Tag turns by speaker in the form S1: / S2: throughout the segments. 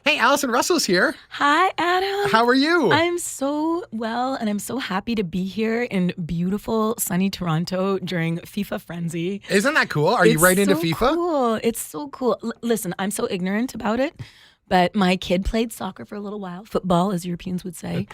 S1: Hey, Allison Russell's here.
S2: Hi, Adam.
S1: How are you?
S2: I'm so well, and I'm so happy to be here in beautiful, sunny Toronto during FIFA frenzy.
S1: Isn't that cool? Are you right into
S2: It's so
S1: FIFA?
S2: cool. It's so cool. Listen, I'm so ignorant about it, but my kid played soccer for a little while, football, as Europeans would say,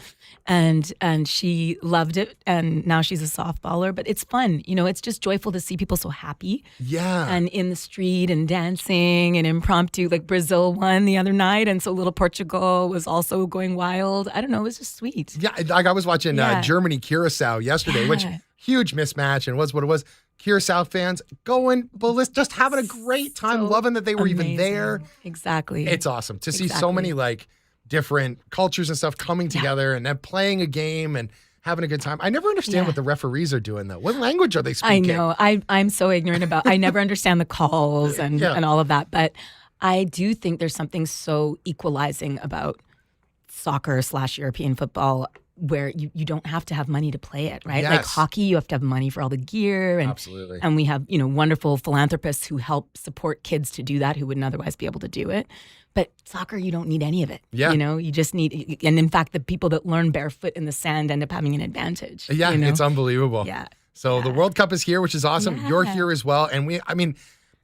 S2: and she loved it, and now she's a softballer. But it's fun, it's just joyful to see people so happy.
S1: Yeah.
S2: And in the street and dancing and impromptu, like Brazil won the other night, and so little Portugal was also going wild. I don't know, it was just sweet.
S1: Yeah, like I was watching Germany Curacao yesterday, which huge mismatch and was what it was. Curacao fans going ballistic, just having a great time, loving that they were even there.
S2: Exactly.
S1: It's awesome to see so many like different cultures and stuff coming together and then playing a game and having a good time. I never understand what the referees are doing though. What language are they speaking?
S2: I know. I'm so ignorant about. I never understand the calls and all of that. But I do think there's something so equalizing about soccer/European football, where you don't have to have money to play it, right?
S1: Yes.
S2: Like hockey, you have to have money for all the gear. And,
S1: Absolutely.
S2: And we have, wonderful philanthropists who help support kids to do that who wouldn't otherwise be able to do it. But soccer, you don't need any of it.
S1: Yeah.
S2: You just need, and in fact, the people that learn barefoot in the sand end up having an advantage.
S1: Yeah, it's unbelievable.
S2: Yeah.
S1: So the World Cup is here, which is awesome. You're here as well. And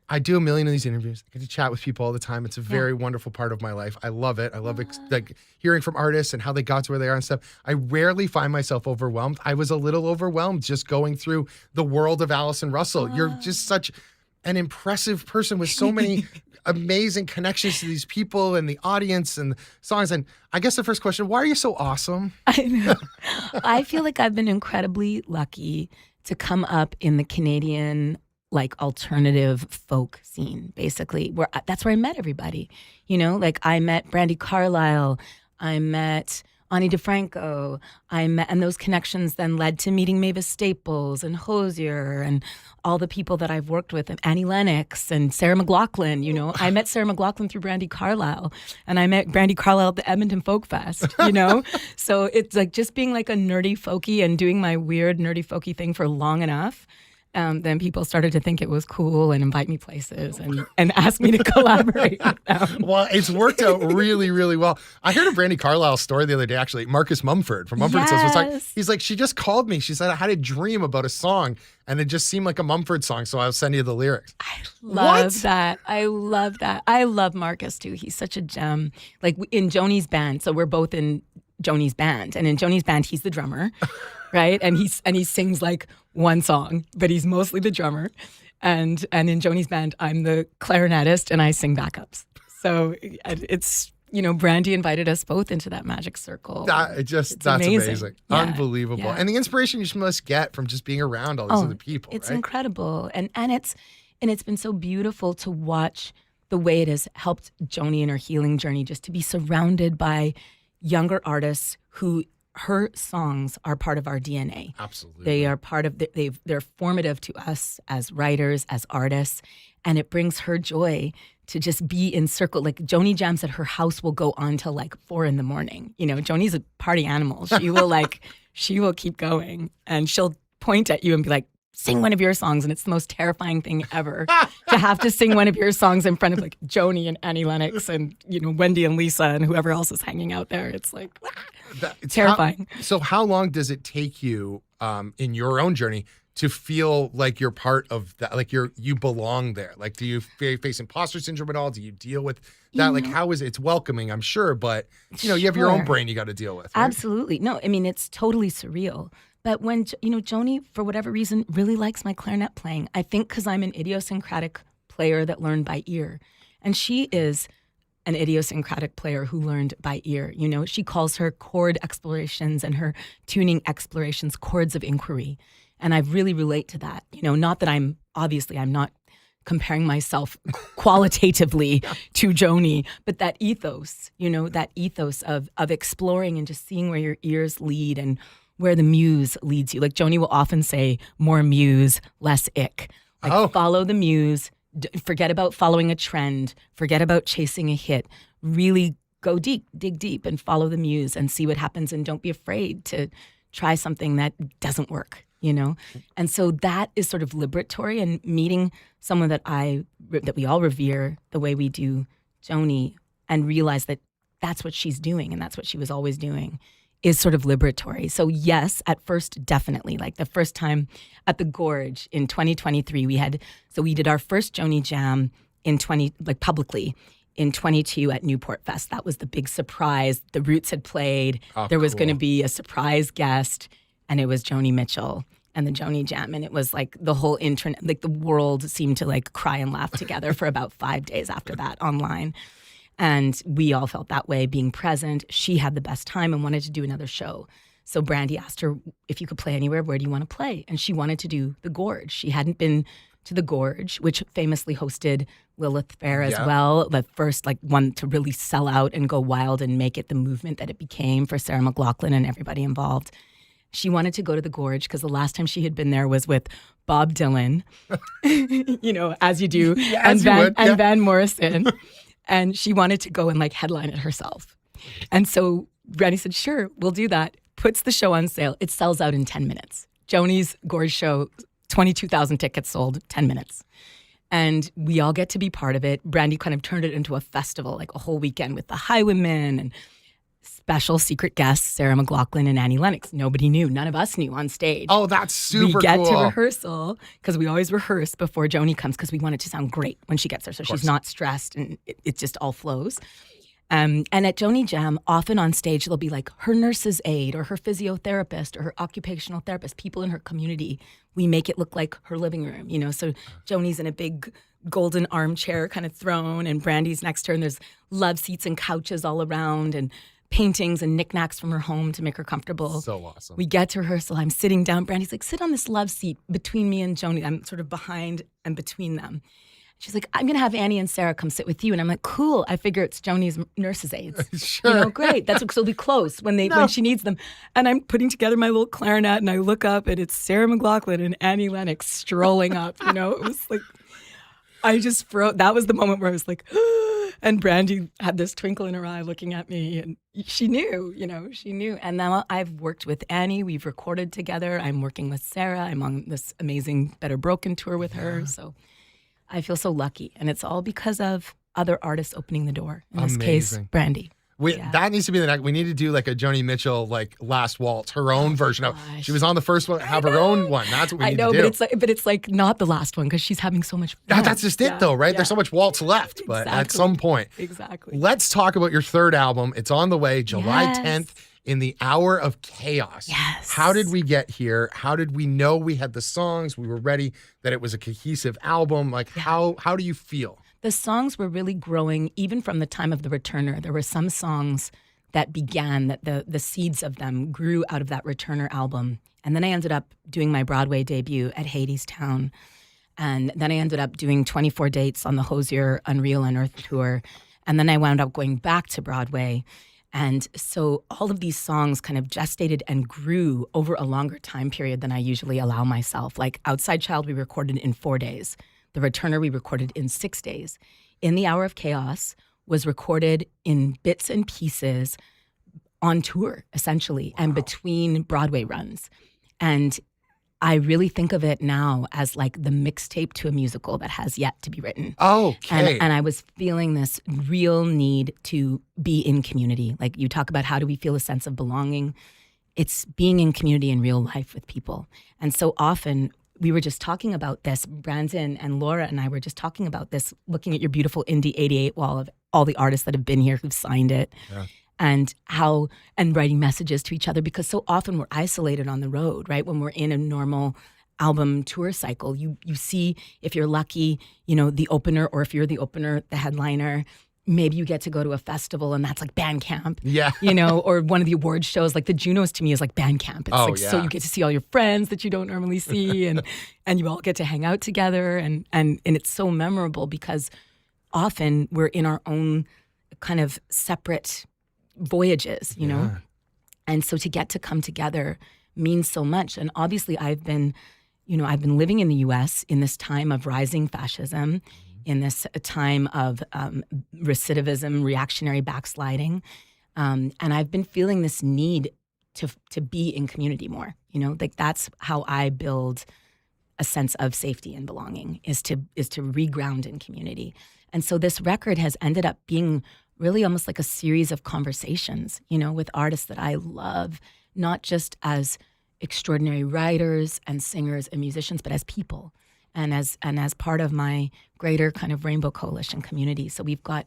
S1: I do a million of these interviews. I get to chat with people all the time. It's a very wonderful part of my life. I love it. I love like hearing from artists and how they got to where they are and stuff. I rarely find myself overwhelmed. I was a little overwhelmed just going through the world of Allison Russell. You're just such an impressive person with so many amazing connections to these people and the audience and songs. And I guess the first question, why are you so awesome?
S2: I know. I feel like I've been incredibly lucky to come up in the Canadian alternative folk scene, basically, where that's where I met everybody. Like I met Brandy Carlisle, I met Ani DeFranco, and those connections then led to meeting Mavis Staples and Hosier and all the people that I've worked with, and Annie Lennox and Sarah McLachlan. I met Sarah McLachlan through Brandy Carlisle, and I met Brandy Carlisle at the Edmonton Folk Fest. So it's like just being like a nerdy folkie and doing my weird nerdy folkie thing for long enough. Then people started to think it was cool and invite me places and ask me to collaborate with them.
S1: Well, it's worked out really, really well. I heard a Brandy Carlisle story the other day, actually. Marcus Mumford from Mumford Says, he's like, she just called me. She said, I had a dream about a song and it just seemed like a Mumford song. So I'll send you the lyrics.
S2: I love that. I love that. I love Marcus too. He's such a gem. Like in Joni's band. So we're both in Joni's band, and in Joni's band, he's the drummer, right? And he sings like one song, but he's mostly the drummer. And in Joni's band, I'm the clarinetist and I sing backups. So it's, Brandy invited us both into that magic circle.
S1: That's amazing.
S2: Yeah.
S1: Unbelievable. Yeah. And the inspiration you must get from just being around all these other people,
S2: it's
S1: right?
S2: incredible. And it's been so beautiful to watch the way it has helped Joni in her healing journey, just to be surrounded by younger artists who her songs are part of our DNA.
S1: Absolutely.
S2: They are part of, they're formative to us as writers, as artists, and it brings her joy to just be in circle. Like Joni jams at her house will go on till like 4 a.m. Joni's a party animal. She will keep going, and she'll point at you and be like, sing one of your songs, and it's the most terrifying thing ever to have to sing one of your songs in front of like Joni and Annie Lennox and Wendy and Lisa and whoever else is hanging out there. It's like it's terrifying.
S1: So how long does it take you in your own journey to feel like you're part of that, like you belong there? Like, do you face imposter syndrome at all? Do you deal with that? Like, how is it? It's welcoming, I'm sure, but you have your own brain you got to deal with. Right?
S2: Absolutely. No, I mean, it's totally surreal. But when, Joni, for whatever reason, really likes my clarinet playing, I think because I'm an idiosyncratic player that learned by ear. And she is an idiosyncratic player who learned by ear. She calls her chord explorations and her tuning explorations chords of inquiry. And I really relate to that. Not that I'm not comparing myself qualitatively to Joni, but that ethos, of exploring and just seeing where your ears lead and where the muse leads you. Like Joni will often say, more muse, less ick. Like follow the muse, forget about following a trend, forget about chasing a hit. Really go deep, dig deep and follow the muse and see what happens, and don't be afraid to try something that doesn't work, And so that is sort of liberatory, and meeting someone that we all revere the way we do Joni, and realize that that's what she's doing, and that's what she was always doing, is sort of liberatory. So yes, at first, definitely. Like the first time at the Gorge in 2023, we did our first Joni Jam publicly in 22 at Newport Fest. That was the big surprise. The Roots had played. There was going to be a surprise guest, and it was Joni Mitchell and the Joni Jam. And it was like the whole internet, like the world seemed to like cry and laugh together for about 5 days after that online. And we all felt that way being present. She had the best time and wanted to do another show. So Brandy asked her, if you could play anywhere, where do you want to play? And she wanted to do the Gorge. She hadn't been to the Gorge, which famously hosted Lilith Fair as well, the first like one to really sell out and go wild and make it the movement that it became for Sarah McLachlan and everybody involved. She wanted to go to the Gorge because the last time she had been there was with Bob Dylan, as you do, and Van Morrison. And she wanted to go and like headline it herself. And so Brandy said, sure, we'll do that. Puts the show on sale. It sells out in 10 minutes. Joni's Gorge show, 22,000 tickets sold, 10 minutes. And we all get to be part of it. Brandy kind of turned it into a festival, like a whole weekend with the Highwaymen and special secret guests, Sarah McLachlan and Annie Lennox. Nobody knew. None of us knew on stage.
S1: Oh, that's super cool.
S2: We get to rehearsal because we always rehearse before Joni comes because we want it to sound great when she gets there. So she's not stressed and it just all flows. And at Joni Jam, often on stage, there'll be like her nurse's aide or her physiotherapist or her occupational therapist, people in her community. We make it look like her living room, So Joni's in a big golden armchair kind of throne and Brandy's next to her and there's love seats and couches all around and paintings and knickknacks from her home to make her comfortable.
S1: So awesome.
S2: We get to rehearsal. I'm sitting down. Brandy's like, sit on this love seat between me and Joni. I'm sort of behind and between them. She's like, I'm going to have Annie and Sarah come sit with you. And I'm like, cool. I figure it's Joni's nurse's aides.
S1: Sure.
S2: Great. That's because they'll be close when she needs them. And I'm putting together my little clarinet and I look up and it's Sarah McLachlan and Annie Lennox strolling up. It was like, I just froze. That was the moment where I was like, and Brandy had this twinkle in her eye looking at me and she knew, she knew. And now I've worked with Annie. We've recorded together. I'm working with Sarah. I'm on this amazing Better Broken tour with her. So I feel so lucky. And it's all because of other artists opening the door. In this case, Brandy.
S1: That needs to be the next. We need to do like a Joni Mitchell like Last Waltz, her own version of. She was on the first one, have her own one. That's what we need to do.
S2: But it's like not the last one because she's having so much fun.
S1: That's just it though, right? There's so much waltz left, but at some point.
S2: Exactly.
S1: Let's talk about your third album. It's on the way, July 10th, In the Hour of Chaos.
S2: Yes.
S1: How did we get here? How did we know we had the songs? We were ready that it was a cohesive album. Like how do you feel?
S2: The songs were really growing even from the time of The Returner. There were some songs that began, that the seeds of them grew out of that Returner album. And then I ended up doing my Broadway debut at Hadestown. And then I ended up doing 24 dates on the Hozier Unreal Unearthed tour. And then I wound up going back to Broadway. And so all of these songs kind of gestated and grew over a longer time period than I usually allow myself. Like Outside Child, we recorded in 4 days. The Returner we recorded in 6 days. In the Hour of Chaos was recorded in bits and pieces on tour, essentially, and between Broadway runs. And I really think of it now as like the mixtape to a musical that has yet to be written.
S1: Okay.
S2: And I was feeling this real need to be in community. Like you talk about how do we feel a sense of belonging? It's being in community in real life with people. And so often we were just talking about this, Brandon and Laura and I were just talking about this, looking at your beautiful Indie88 wall of all the artists that have been here who've signed it. Yeah. And writing messages to each other, because so often we're isolated on the road, right? When we're in a normal album tour cycle, you see, if you're lucky, the opener, or if you're the opener, the headliner, maybe you get to go to a festival and that's like band camp.
S1: Yeah.
S2: Or one of the award shows, like the Junos to me is like band camp. It's so you get to see all your friends that you don't normally see and you all get to hang out together and it's so memorable because often we're in our own kind of separate voyages, know? And so to get to come together means so much. And obviously I've been living in the US in this time of rising fascism, in this time of recidivism, reactionary backsliding. And I've been feeling this need to be in community more, like that's how I build a sense of safety and belonging is to reground in community. And so this record has ended up being really almost like a series of conversations, with artists that I love, not just as extraordinary writers and singers and musicians, but as people and as part of my greater kind of Rainbow Coalition community. So we've got,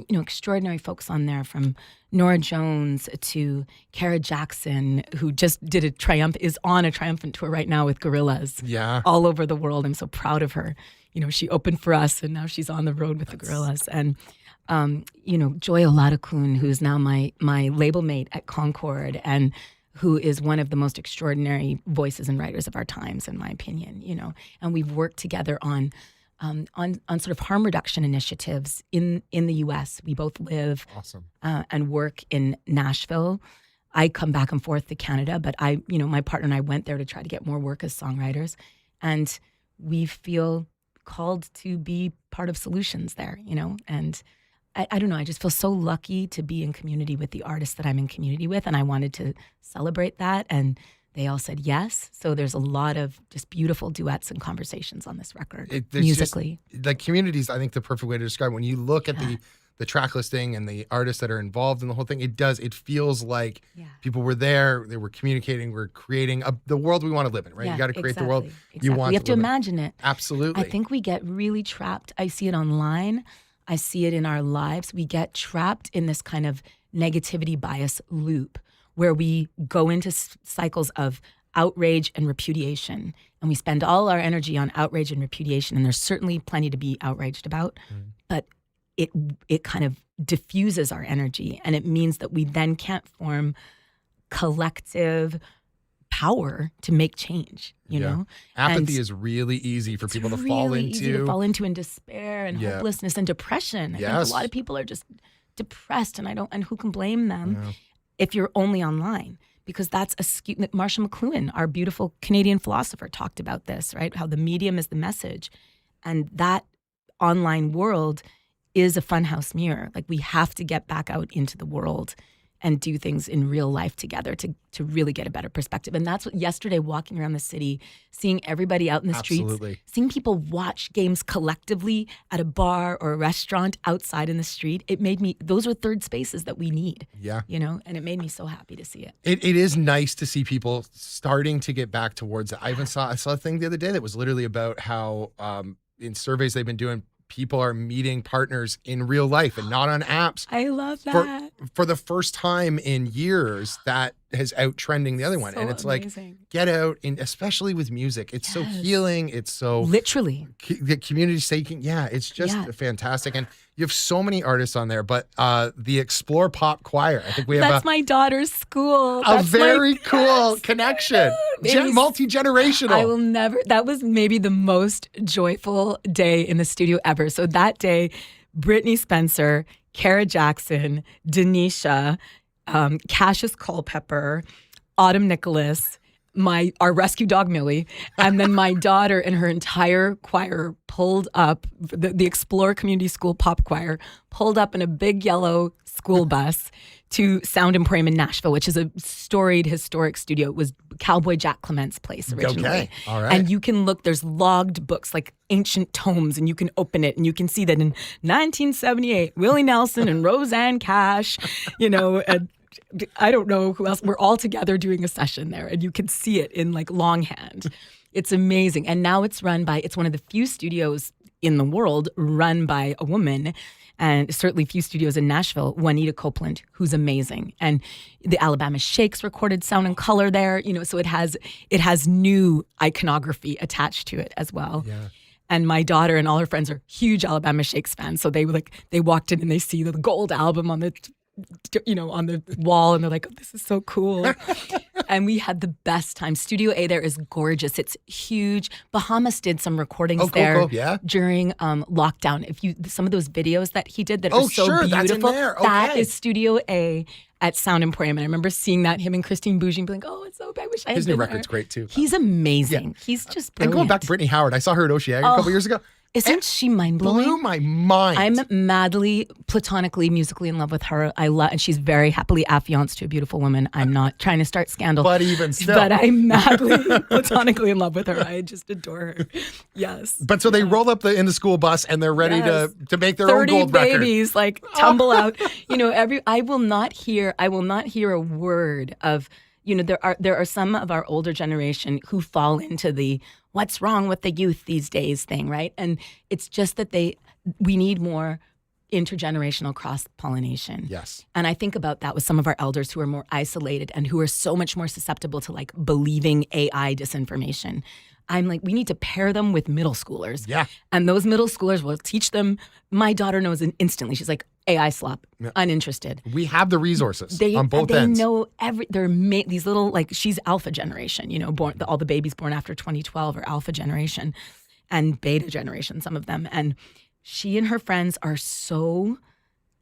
S2: extraordinary folks on there, from Nora Jones to Kara Jackson, who just is on a triumphant tour right now with Gorillaz.
S1: Yeah.
S2: All over the world. I'm so proud of her. She opened for us and now she's on the road with the Gorillaz. And, Joy Oladokun, who's now my label mate at Concord and who is one of the most extraordinary voices and writers of our times, in my opinion, and we've worked together on sort of harm reduction initiatives in the U.S. We both live and work in Nashville. I come back and forth to Canada, but my partner and I went there to try to get more work as songwriters, and we feel called to be part of solutions there, and I don't know, I just feel so lucky to be in community with the artists that I'm in community with, and I wanted to celebrate that, and they all said yes. So there's a lot of just beautiful duets and conversations on this record, musically.
S1: Like communities, I think the perfect way to describe it. When you look at the track listing and the artists that are involved in the whole thing, it feels like people were there, they were communicating, we're creating the world we want to live in, right? You got to create the world you want.
S2: You have to imagine it.
S1: Absolutely.
S2: I think we get really trapped. I see it online. I see it in our lives. We get trapped in this kind of negativity bias loop where we go into cycles of outrage and repudiation, and we spend all our energy on outrage and repudiation, and there's certainly plenty to be outraged about, but it kind of diffuses our energy, and it means that we then can't form collective power to make change, you know?
S1: Apathy is really easy for people to fall into.
S2: Easy to fall into, in despair and hopelessness and depression. I think a lot of people are just depressed, and who can blame them if you're only online? Because that's Marsha McLuhan, our beautiful Canadian philosopher, talked about this, right? How the medium is the message. And that online world is a funhouse mirror. Like, we have to get back out into the world and do things in real life together to really get a better perspective. And that's what yesterday, walking around the city, seeing everybody out in the streets, seeing people watch games collectively at a bar or a restaurant outside in the street, those are third spaces that we need. Yeah. And it made me so happy to see it.
S1: It is nice to see people starting to get back towards it. I saw a thing the other day that was literally about how in surveys they've been doing, people are meeting partners in real life and not on apps.
S2: I love that.
S1: For the first time in years, that has out trending the other one. And it's amazing. Like, get out, and especially with music. It's so healing. It's so...
S2: Literally.
S1: The community staking. Yeah, it's just fantastic. And you have so many artists on there, but the Explore Pop Choir, I think we have
S2: That's my daughter's school.
S1: A very cool connection. Multi-generational.
S2: I will never... That was maybe the most joyful day in the studio ever. So that day, Brittany Spencer, Kara Jackson, Denisha, Cassius Culpepper, Autumn Nicholas, our rescue dog Millie, and then my daughter and her entire choir pulled up, the Explore Community School Pop Choir pulled up in a big yellow school bus to Sound Emporium in Nashville, which is a storied, historic studio. It was Cowboy Jack Clement's place originally.
S1: Okay, all right.
S2: And you can look, there's logged books, like ancient tomes, and you can open it and you can see that in 1978, Willie Nelson and Roseanne Cash, and I don't know who else, we're all together doing a session there, and you can see it in like longhand. It's amazing. And now it's one of the few studios in the world run by a woman, and certainly few studios in Nashville, Juanita Copeland, who's amazing. And the Alabama Shakes recorded Sound and Color there, so it has new iconography attached to it as well. Yeah. And my daughter and all her friends are huge Alabama Shakes fans. So they walked in and they see the gold album on the wall, and they're like, oh, this is so cool. And we had the best time. Studio A there is gorgeous. It's huge. Bahamas did some recordings there during lockdown. Some of those videos that he did that are so beautiful. That's in there. Okay. That is Studio A at Sound Emporium. And I remember seeing that, him and Christine Bougine being like, oh, it's so bad. I wish I had
S1: His new
S2: been
S1: record's
S2: there.
S1: great too.
S2: He's amazing. Yeah. He's just brilliant.
S1: And going back to Brittany Howard, I saw her at Oceaga a couple years ago.
S2: Isn't she mind-blowing?
S1: Blew my mind.
S2: I'm madly, platonically, musically in love with her. And she's very happily affianced to a beautiful woman. I'm not trying to start scandal.
S1: But even still.
S2: But I'm madly, platonically in love with her. I just adore her. Yes.
S1: But so they roll up in the school bus and they're ready to make their own gold
S2: 30
S1: record.
S2: babies like tumble out. You know, I will not hear a word of, you know, there are some of our older generation who fall into the what's wrong with the youth these days thing, right? And it's just that we need more intergenerational cross-pollination.
S1: Yes.
S2: And I think about that with some of our elders who are more isolated and who are so much more susceptible to like believing AI disinformation. I'm like, we need to pair them with middle schoolers.
S1: Yeah.
S2: And those middle schoolers will teach them. My daughter knows instantly. She's like, AI slop, uninterested.
S1: We have the resources on both ends.
S2: They know these little, like, she's alpha generation, you know, all the babies born after 2012 are alpha generation and beta generation, some of them. And she and her friends are so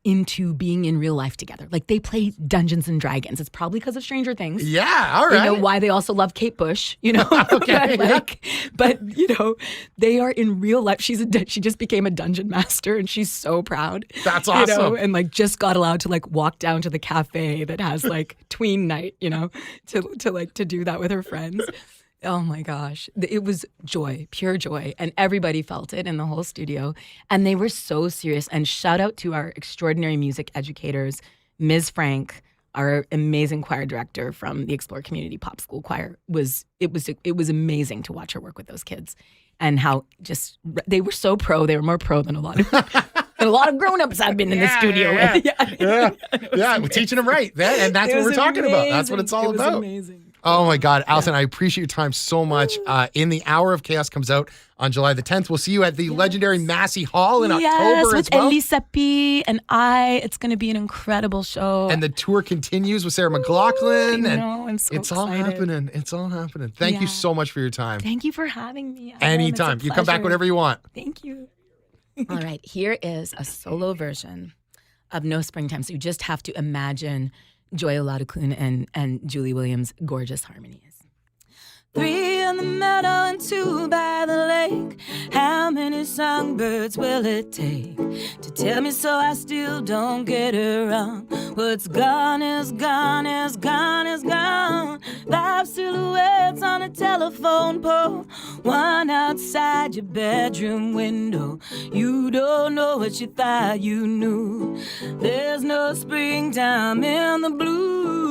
S2: into being in real life together. Like they play Dungeons and Dragons. It's probably because of Stranger Things.
S1: Yeah, all right.
S2: You know why they also love Kate Bush, you know?
S1: Okay.
S2: but you know, they are in real life. She just became a dungeon master and she's so proud.
S1: That's awesome.
S2: You know, and like just got allowed to like walk down to the cafe that has like tween night, you know, to do that with her friends. Oh my gosh. It was joy, pure joy. And everybody felt it in the whole studio. And they were so serious. And shout out to our extraordinary music educators, Ms. Frank, our amazing choir director from the Explore Community Pop School Choir. It was amazing to watch her work with those kids. And how they were so pro. They were more pro than a lot of grown-ups I've been in the studio with.
S1: Yeah, we're teaching them right. And that's what we're talking about. That's what it's all about.
S2: Amazing.
S1: Oh my God, Allison, I appreciate your time so much. In the Hour of Chaos comes out on July the 10th. We'll see you at the legendary Massey Hall in October as well.
S2: With Elisa P. and I. It's going to be an incredible show.
S1: And the tour continues with Sarah McLachlan.
S2: I'm so
S1: it's
S2: excited.
S1: all happening. It's all happening. Thank you so much for your time.
S2: Thank you for having me.
S1: Anytime. You come back whenever you want.
S2: Thank you. All right, here is a solo version of No Springtime. So you just have to imagine Joy Oladeklun and Julie Williams' gorgeous harmonies. 3 in the meadow and 2 by the lake. How many songbirds will it take to tell me so I still don't get it wrong? What's gone is gone, is gone, is gone. 5 silhouettes on a telephone pole, 1 outside your bedroom window. You don't know what you thought you knew. There's no springtime in the blue.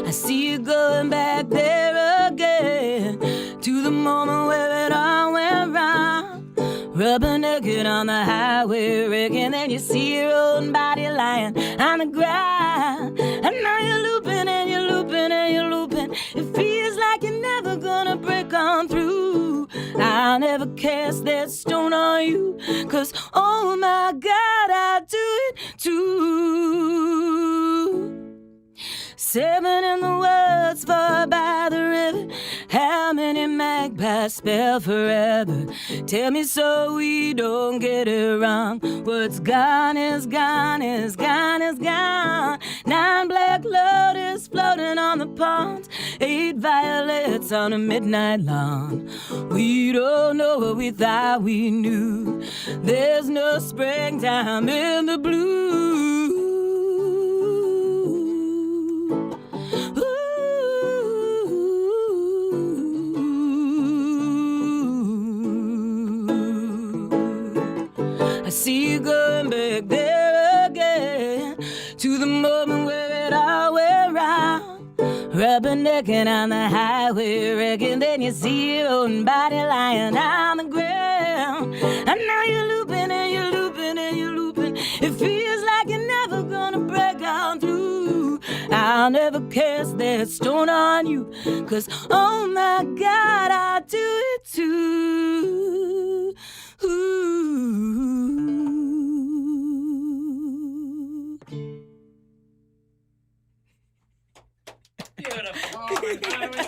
S2: I see you going back there again to the moment where it all went wrong. Rubbing naked on the highway wreck, and then you see your own body lying on the ground. And now you're looping and you're looping and you're looping. It feels like you're never gonna break on through. I'll never cast that stone on you, 'cause oh my God, I do it too. 7 in the woods, 4 by the river. How many magpies spell forever? Tell me so we don't get it wrong. What's gone is gone, is gone, is gone. 9 black lotus floating on the pond, 8 violets on a midnight lawn. We don't know what we thought we knew. There's no springtime in the blue. I see you going back there again to the moment where it all went wrong. Rubbing naked on the highway wreck, and then you see your own body lying on the ground. And now you're looping and you're looping and you're looping. It feels like you're never gonna break on through. I'll never cast that stone on you, 'cause oh my God, I do it too.
S3: Beautiful. Oh, my God, it was